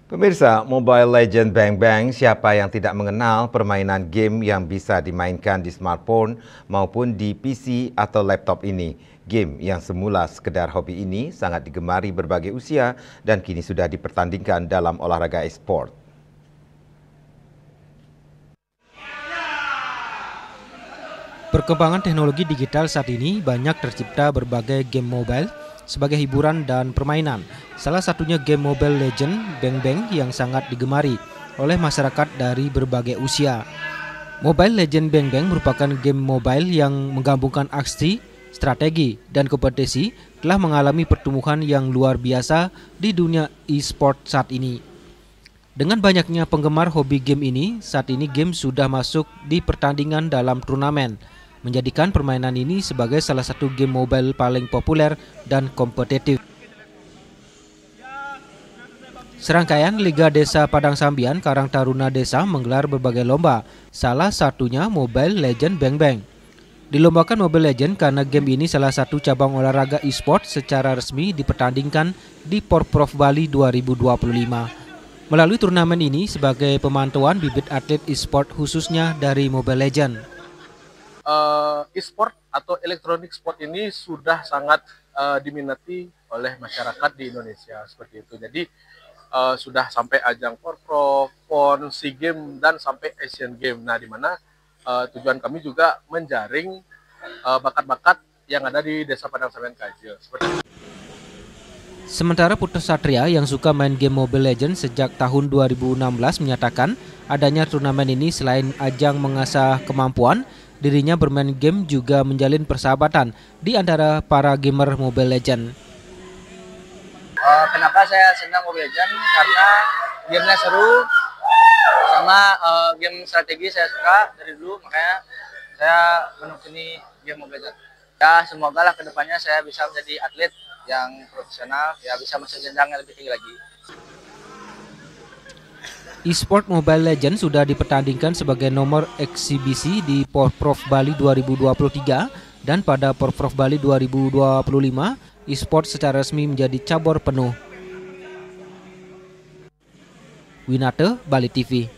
Pemirsa, Mobile Legends Bang Bang, siapa yang tidak mengenal permainan game yang bisa dimainkan di smartphone maupun di PC atau laptop ini. Game yang semula sekedar hobi ini sangat digemari berbagai usia dan kini sudah dipertandingkan dalam olahraga e-sport. Perkembangan teknologi digital saat ini banyak tercipta berbagai game mobile sebagai hiburan dan permainan. Salah satunya game Mobile Legends Bang Bang yang sangat digemari oleh masyarakat dari berbagai usia. Mobile Legends Bang Bang merupakan game mobile yang menggabungkan aksi, strategi, dan kompetisi telah mengalami pertumbuhan yang luar biasa di dunia e-sport saat ini. Dengan banyaknya penggemar hobi game ini, saat ini game sudah masuk di pertandingan dalam turnamen, menjadikan permainan ini sebagai salah satu game mobile paling populer dan kompetitif. Serangkaian Liga Desa Padang Sambian Karang Taruna Desa menggelar berbagai lomba, salah satunya Mobile Legends Bang Bang. Dilombakan Mobile Legends karena game ini salah satu cabang olahraga e-sport secara resmi dipertandingkan di Porprov Bali 2025. Melalui turnamen ini sebagai pemantauan bibit atlet e-sport khususnya dari Mobile Legends. E-sport atau elektronik sport ini sudah sangat diminati oleh masyarakat di Indonesia seperti itu. Jadi sudah sampai ajang Porprov, PON, SEA Games dan sampai Asian Games. Nah, di mana tujuan kami juga menjaring bakat-bakat yang ada di Desa Padang Sambian Kajil. Sementara Putra Satria yang suka main game Mobile Legends sejak tahun 2016 menyatakan adanya turnamen ini selain ajang mengasah kemampuan, dirinya bermain game juga menjalin persahabatan di antara para gamer Mobile Legends. Kenapa saya senang Mobile Legends? Karena gamenya seru, sama game strategi saya suka dari dulu, makanya saya menekuni game Mobile Legends. Ya, semoga lah kedepannya saya bisa menjadi atlet yang profesional, ya bisa masuk jenjang yang lebih tinggi lagi. E-sport Mobile Legends sudah dipertandingkan sebagai nomor eksibisi di Porprov Bali 2023 dan pada Porprov Bali 2025, e-sport secara resmi menjadi cabur penuh. Winate, Bali TV.